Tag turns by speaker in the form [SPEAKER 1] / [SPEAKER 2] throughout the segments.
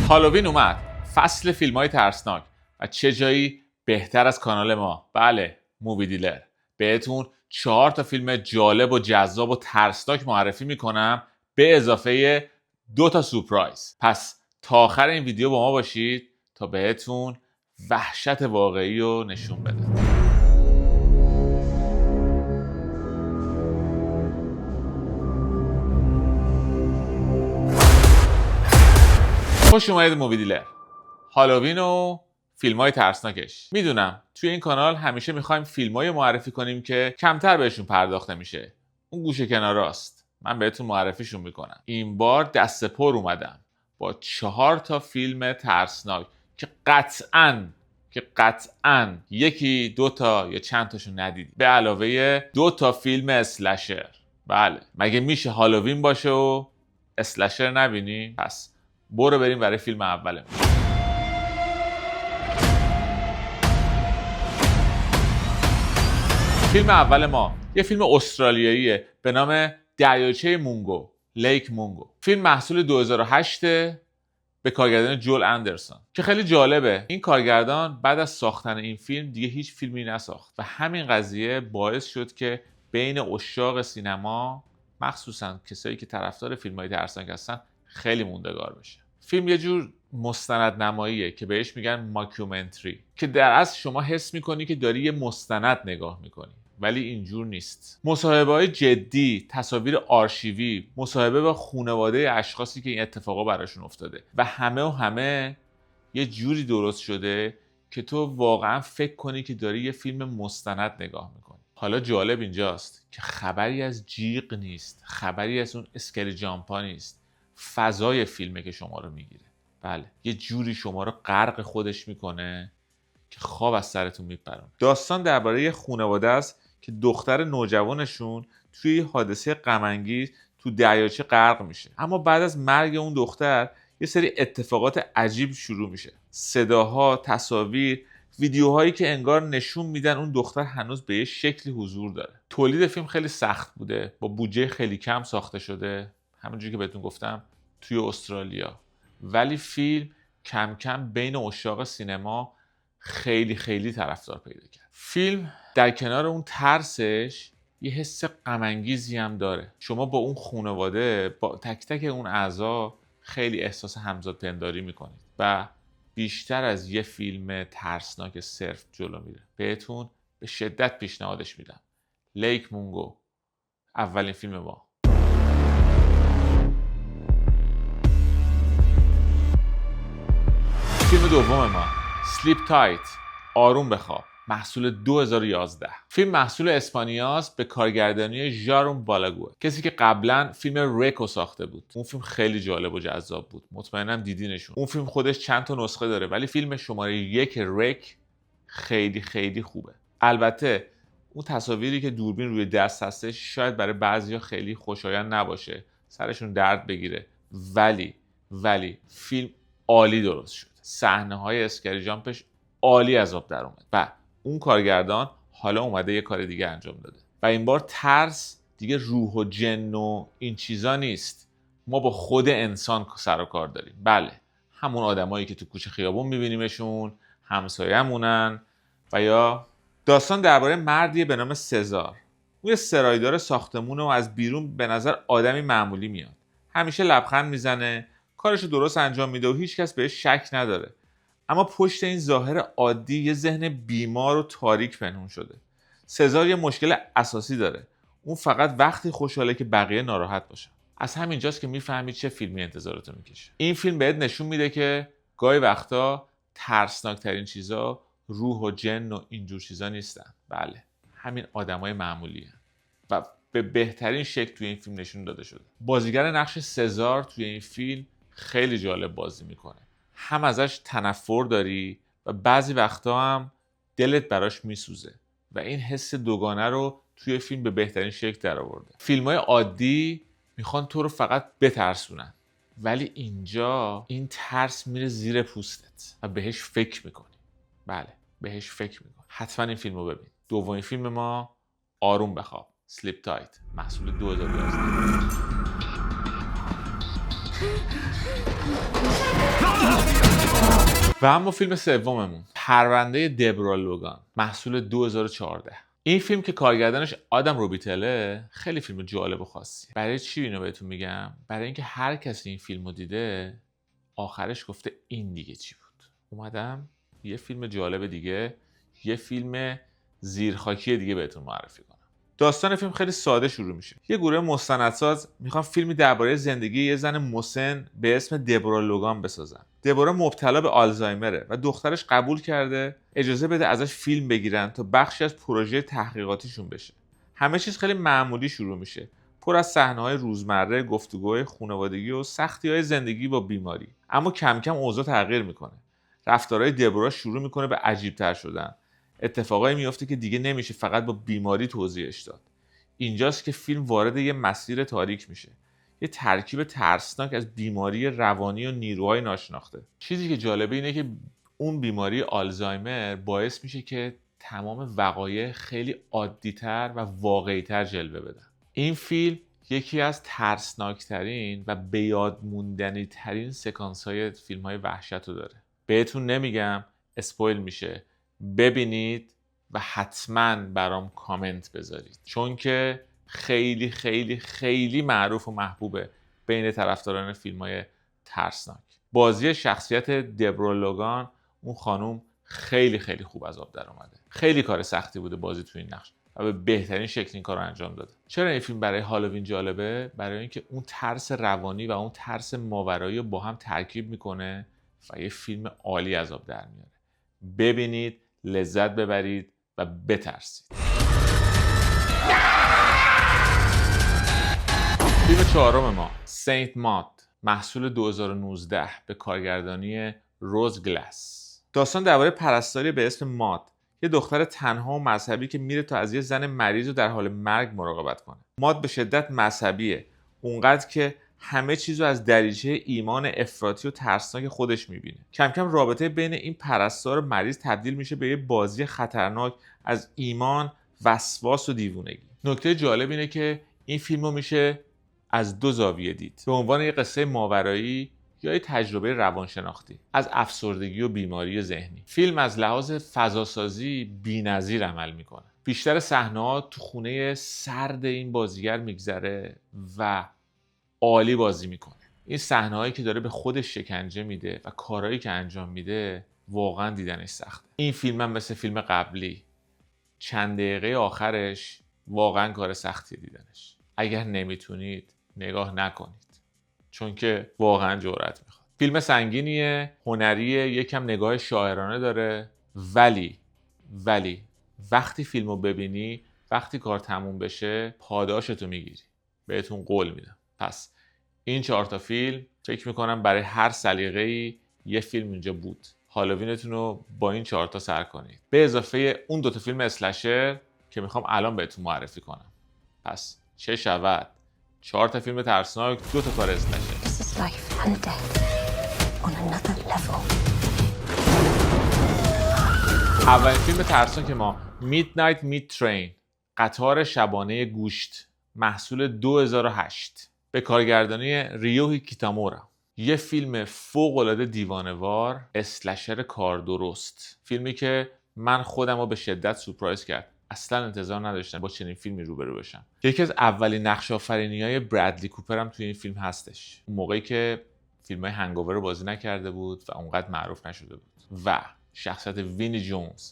[SPEAKER 1] هالووین اومد، فصل فیلم‌های ترسناک و چه جایی بهتر از کانال ما. بله، مووی دیلر بهتون 4 تا فیلم جالب و جذاب و ترسناک معرفی میکنم به اضافه 2 تا سورپرایز. پس تا آخر این ویدیو با ما باشید تا بهتون وحشت واقعی رو نشون بده. خوش اومدید مووی دیلر. هالووین و فیلم‌های ترسناکش. میدونم توی این کانال همیشه میخوایم فیلم‌های معرفی کنیم که کمتر بهشون پرداخته میشه. اون گوشه کناراست. من بهتون معرفیشون میکنم. این بار دست پر اومدم با 4 تا فیلم ترسناک که قطعاً یکی 2 تا یا چند تاشون ندیدید. به علاوه 2 تا فیلم اسلشر. بله، مگه میشه هالووین باشه و اسلشر نبینی؟ پس برو بریم برای فیلم اولمون. فیلم اول ما یه فیلم استرالیاییه به نام دریاچه مونگو، لیک مونگو. فیلم محصول 2008 به کارگردانی جول اندرسون که خیلی جالبه. این کارگردان بعد از ساختن این فیلم دیگه هیچ فیلمی نساخت و همین قضیه باعث شد که بین عشاق سینما، مخصوصا کسایی که طرفدار فیلم‌های ترسناک هستن، خیلی موندگار بشه. فیلم یه جور مستند نماییه که بهش میگن ماکیومنتری، که در اصل شما حس میکنی که داری یه مستند نگاه میکنی، ولی اینجور نیست. مصاحبه‌های جدی، تصاویر آرشیوی، مصاحبه با خانواده اشخاصی که این اتفاقا براشون افتاده و همه یه جوری درست شده که تو واقعا فکر کنی که داری یه فیلم مستند نگاه میکنی. حالا جالب اینجاست که خبری از جیغ نیست، خبری از اون اسکری جامپا نیست. فضای فیلمه که شما رو میگیره. بله، یه جوری شما رو غرق خودش میکنه که خواب از سرتون میپرونه. داستان درباره یه خانواده است که دختر نوجوانشون توی حادثه غم‌انگیز تو دریاچه غرق میشه. اما بعد از مرگ اون دختر یه سری اتفاقات عجیب شروع میشه. صداها، تصاویر، ویدیوهایی که انگار نشون میدن اون دختر هنوز به یه شکلی حضور داره. تولید فیلم خیلی سخت بوده، با بودجه خیلی کم ساخته شده، همونجوری که بهتون گفتم توی استرالیا. ولی فیلم کم کم بین عشاق سینما خیلی طرفدار پیدا کرد. فیلم در کنار اون ترسش یه حس غم‌انگیزی هم داره. شما با اون خانواده، با تک تک اون اعضا خیلی احساس همزاد پنداری میکنید و بیشتر از یه فیلم ترسناک صرف جلو میره. بهتون به شدت پیشنهادش میدم. لیک مونگو، اولین فیلم ما. فیلم دوم ما، سلیپ تایت، آروم بخواب، محصول 2011. فیلم محصول اسپانیاست به کارگردانی ژارون بالاگوه، کسی که قبلا فیلم رکو ساخته بود. اون فیلم خیلی جالب و جذاب بود، مطمئنم دیدینشون. اون فیلم خودش چند تا نسخه داره، ولی فیلم شماره 1 رک خیلی خوبه. البته اون تصاویری که دوربین روی دست هستش شاید برای بعضیا خیلی خوشایند نباشه، سرشون درد بگیره، ولی فیلم عالی درست شد. صحنه‌های اسکری جامپش عالی از آب در اومد و اون کارگردان حالا اومده یه کار دیگه انجام داده و این بار ترس دیگه روح و جن و این چیزا نیست. ما با خود انسان سر و کار داریم. بله، همون آدمایی که تو کوچه خیابون میبینیمشون، همسایه‌مونن. و یا داستان درباره مردیه به نام سزار. اون یه سرایدار ساختمونه و از بیرون به نظر آدمی معمولی میاد. همیشه لبخند میزنه، کارشو درست انجام میده و هیچکس بهش شک نداره. اما پشت این ظاهر عادی یه ذهن بیمار و تاریک پنهون شده. سزار یه مشکل اساسی داره. اون فقط وقتی خوشحاله که بقیه ناراحت باشن. از همینجاست که میفهمید چه فیلمی انتظارتو میکشه. این فیلم بهت نشون میده که گاهی وقتا ترسناکترین چیزا روح و جن و اینجور چیزا نیستن. بله، همین آدمای معمولیه و به بهترین شکل توی این فیلم نشون داده شده. بازیگر نقش سزار توی این فیلم خیلی جالب بازی میکنه. هم ازش تنفر داری و بعضی وقتا هم دلت براش میسوزه و این حس دوگانه رو توی فیلم به بهترین شکل در آورده. فیلم‌های عادی میخوان تو رو فقط بترسونن، ولی اینجا این ترس میره زیر پوستت و بهش فکر میکنی. بله، بهش فکر میکنی. حتما این فیلم رو ببین. دومین فیلم ما، آروم بخواب، سلیپ تایت، محصول 2011. و اما فیلم سوممون پرونده دبرا لوگان، محصول 2014. این فیلم که کارگردانش آدم روبیتله خیلی فیلم جالب و خاصی. برای چی اینو بهتون میگم؟ برای اینکه هر کسی این فیلمو دیده آخرش گفته این دیگه چی بود. اومدم یه فیلم جالب دیگه، یه فیلم زیرخاکی دیگه بهتون معرفی کنم. داستان فیلم خیلی ساده شروع میشه. یه گروه مستندساز میخوان فیلمی درباره زندگی یه زن مسن به اسم دبرا لوگان بسازن. دبرا مبتلا به آلزایمره و دخترش قبول کرده اجازه بده ازش فیلم بگیرن تا بخشی از پروژه تحقیقاتیشون بشه. همه چیز خیلی معمولی شروع میشه. پر از صحنه‌های روزمره، گفتگوهای خانوادگی و سختی‌های زندگی با بیماری. اما کم کم اوضاع تغییر میکنه. رفتارهای دبرا شروع میکنه به عجیب‌تر شدن. اتفاقایی میفته که دیگه نمیشه فقط با بیماری توضیحش داد. اینجاست که فیلم وارد یه مسیر تاریک میشه. یه ترکیب ترسناک از بیماری روانی و نیروهای ناشناخته. چیزی که جالبه اینه که اون بیماری آلزایمر باعث میشه که تمام وقایع خیلی عادی‌تر و واقعی‌تر جلوه بدن. این فیلم یکی از ترسناکترین و به یاد موندنی ترین سکانس‌های فیلم‌های وحشت رو داره. بهتون نمیگم، اسپویل میشه. ببینید و حتما برام کامنت بذارید، چون که خیلی خیلی خیلی معروف و محبوبه بین طرفداران فیلم‌های ترسناک. بازی شخصیت دبرا لوگان، اون خانوم، خیلی خیلی خوب از آب در اومده. خیلی کار سختی بوده بازی تو این نقش و به بهترین شکل این کار رو انجام داده. چرا این فیلم برای هالووین جالبه؟ برای اینکه اون ترس روانی و اون ترس ماورایی رو با هم ترکیب میکنه و یه فیلم عالی از آب در میاره. ببینید، لذت ببرید و بترسید. فیلم چهارم ما، سینت مات، محصول 2019 به کارگردانی روز گلس. داستان درباره پرستاری به اسم مات، یه دختر تنها و مذهبی که میره تا از یه زن مریض و در حال مرگ مراقبت کنه. مات به شدت مذهبیه، اونقدر که همه چیزو از دریچه ایمان افراطی و ترسناک خودش میبینه. کم کم رابطه بین این پرستار و مریض تبدیل میشه به یه بازی خطرناک از ایمان، وسواس و دیوونگی. نکته جالب اینه که این فیلمو میشه از دو زاویه دید، به عنوان یه قصه ماورایی یا یه تجربه روانشناختی از افسردگی و بیماری ذهنی. فیلم از لحاظ فضاسازی بی‌نظیر عمل میکنه. بیشتر صحنه‌ها تو خونه سرد این بازیگر میگذره و عالی بازی میکنه. این صحنه‌هایی که داره به خودش شکنجه میده و کارهایی که انجام میده واقعا دیدنش سخته. این فیلم هم مثل فیلم قبلی چند دقیقه آخرش واقعا کار سختی دیدنش. اگر نمیتونید نگاه نکنید، چون که واقعا جرأت میخواد. فیلم سنگینیه، هنریه، یکم نگاه شاعرانه داره، ولی وقتی فیلمو ببینی، وقتی کار تموم بشه، پاداشتو میگیری. بهتون قول میدم. پس این 4 تا فیلم فکر میکنم برای هر سلیقه‌ای یه فیلم اینجا بود. هالووینتون رو با این 4 تا سر کنید، به اضافه اون 2 تا فیلم اسلشر که میخوام الان بهتون معرفی کنم. پس چه شود؟ 4 تا فیلم ترسناک، 2 تا کار اسلشر.
[SPEAKER 2] This is life and death on another level.
[SPEAKER 1] اولین فیلم ترسناک ما، Midnight Meat Train، قطار شبانه گوشت، محصول 2008 به کارگردانی ریوهی کیتامورا. یه فیلم فوق‌العاده دیوانه‌وار، اسلشر کار درست. فیلمی که من خودم رو به شدت سورپرایز کرد. اصلا انتظار نداشتم با چنین فیلمی روبرو بشم. یکی از اولین نقش آفرینی‌های برادلی کوپر هم توی این فیلم هستش. اون موقعی که فیلم‌های هنگاور رو بازی نکرده بود و اونقدر معروف نشده بود. و شخصیت وینی جونز،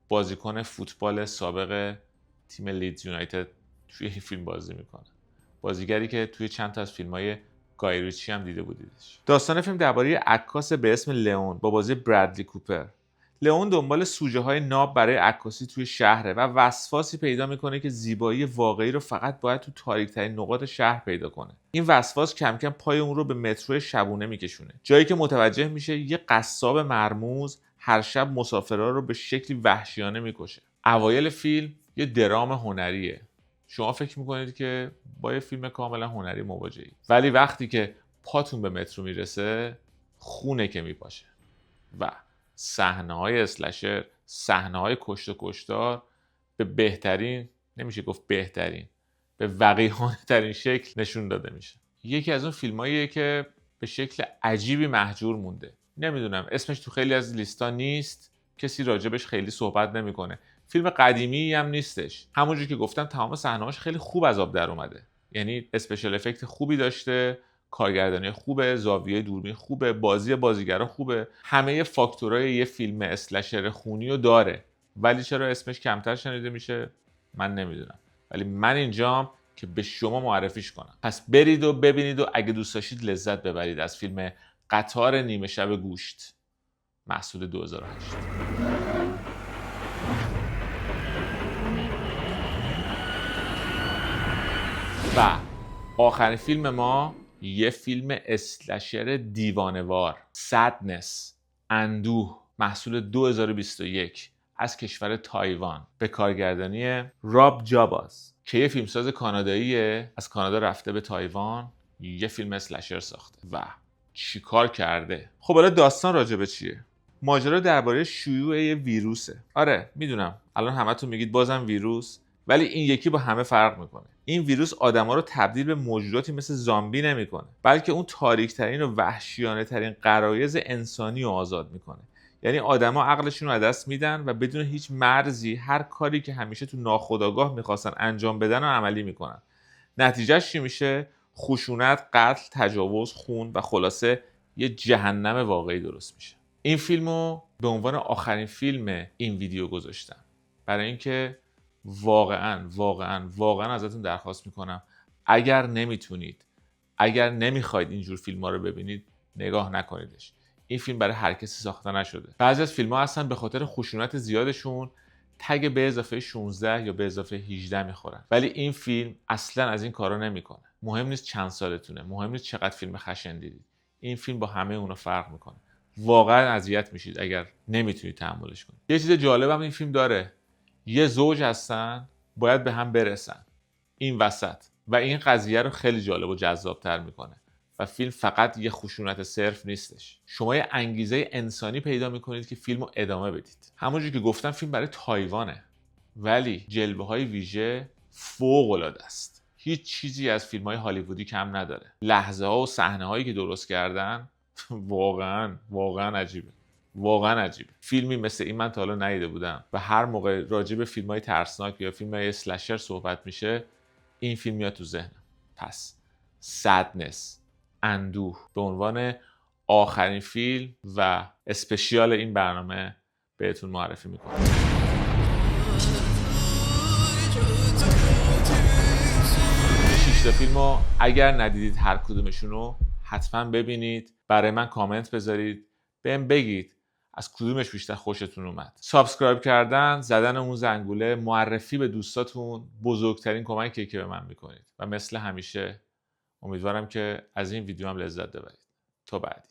[SPEAKER 1] بازیکن فوتبال سابق تیم لیدز یونایتد، توی این فیلم بازی میکنه. بازیگری که توی چند تا از فیلم‌های گای ریچی هم دیده بودیدش. داستان فیلم درباره عکاس به اسم لئون با بازی برادلی کوپر. لئون دنبال سوژه های ناب برای عکاسی توی شهره و وسواسی پیدا میکنه که زیبایی واقعی رو فقط باید تو تاریک ترین نقاط شهر پیدا کنه. این وسواس کم کم پای اون رو به مترو شبونه میکشونه، جایی که متوجه میشه یه قصاب مرموز هر شب مسافرها رو به شکلی وحشیانه میکشه. اوایل فیلم یه درام هنریه. شما فکر میکنید که با یه فیلم کاملا هنری مواجهید، ولی وقتی که پاتون به مترو میرسه، خونه که میپاشه و صحنه‌های اسلشر، صحنه‌های کشت و کشتار به بهترین، نمیشه گفت بهترین، به وقیحانه ترین شکل نشون داده میشه. یکی از اون فیلماییه که به شکل عجیبی مهجور مونده. نمیدونم اسمش تو خیلی از لیستا نیست، کسی راجبش خیلی صحبت نمیکنه. فیلم قدیمی هم نیستش. همونجوری که گفتم تمام صحنه‌هاش خیلی خوب از آب در اومده. یعنی اسپشیال افکت خوبی داشته، کارگردانی خوبه، زاویه دوربین خوبه، بازی بازیگرا خوبه. همه فاکتورهای یه فیلم اسلشر خونی رو داره. ولی چرا اسمش کمتر شنیده میشه؟ من نمیدونم. ولی من اینجام که به شما معرفیش کنم. پس برید و ببینید و اگه دوست داشتید لذت ببرید از فیلم قطار نیمه شب گوشت، محصول 2008. و آخرین فیلم ما یه فیلم اسلشر دیوانوار، سدنس، اندوه، محصول 2021 از کشور تایوان به کارگردانی راب جاباز که یه فیلمساز کاناداییه، از کانادا رفته به تایوان یه فیلم اسلشر ساخته و چیکار کرده. خب حالا داستان راجع به چیه؟ ماجرا درباره شیوع یه ویروسه. آره میدونم الان همتون میگید بازم ویروس، ولی این یکی با همه فرق میکنه. این ویروس آدما رو تبدیل به موجوداتی مثل زامبی نمیکنه، بلکه اون تاریک‌ترین و وحشیانه ترین غرایز انسانی رو آزاد میکنه. یعنی آدما عقلشون رو از دست میدن و بدون هیچ مرزی هر کاری که همیشه تو ناخودآگاه میخواستن انجام بدن رو عملی میکنن. نتیجهش چی میشه؟ خشونت، قتل، تجاوز، خون و خلاصه یه جهنم واقعی درست میشه. این فیلمو به عنوان آخرین فیلم این ویدیو گذاشتم برای اینکه واقعا ازتون درخواست میکنم اگر نمیتونید، اگر نمیخواید اینجور فیلم ها رو ببینید، نگاه نکنیدش. این فیلم برای هر کسی ساخته نشده. بعضی از فیلم ها هستن به خاطر خشونت زیادشون تگ به اضافه 16 یا به اضافه 18 میخورن، ولی این فیلم اصلا از این کارا نمیکنه. مهم نیست چند سالتونه، مهم نیست چقدر فیلم خشن دیدید، این فیلم با همه اونا فرق میکنه. واقعا اذیت میشید اگر نمیتونید تحملش کنید. یه چیز جالبم این فیلم داره، یه زوج هستن باید به هم برسن این وسط و این قضیه رو خیلی جالب و جذابتر میکنه و فیلم فقط یه خشونت صرف نیستش. شما یه انگیزه انسانی پیدا میکنید که فیلم رو ادامه بدید. همونجوری که گفتم فیلم برای تایوانه ولی جلوه های ویژه فوق العاده است. هیچ چیزی از فیلم های هالیوودی کم نداره. لحظه ها و صحنه هایی که درست کردن واقعا عجیبه. واقعا عجیبه. فیلمی مثل این من تا حالا ندیده بودم و هر موقع راجع به فیلم‌های ترسناک یا فیلم‌های اسلشر صحبت میشه این فیلم میاد تو ذهنم. پس سدنس، اندوه به عنوان آخرین فیلم و اسپشیال این برنامه بهتون معرفی میکنم. 6 تا فیلمو اگر ندیدید هر کدومشون رو حتما ببینید. برای من کامنت بذارید، بهم بگید از کدومش بیشتر خوشتون اومد. سابسکرایب کردن، زدن اون زنگوله، معرفی به دوستاتون بزرگترین کمکیه که به من میکنید و مثل همیشه امیدوارم که از این ویدیو هم لذت ببرید. تا بعدی.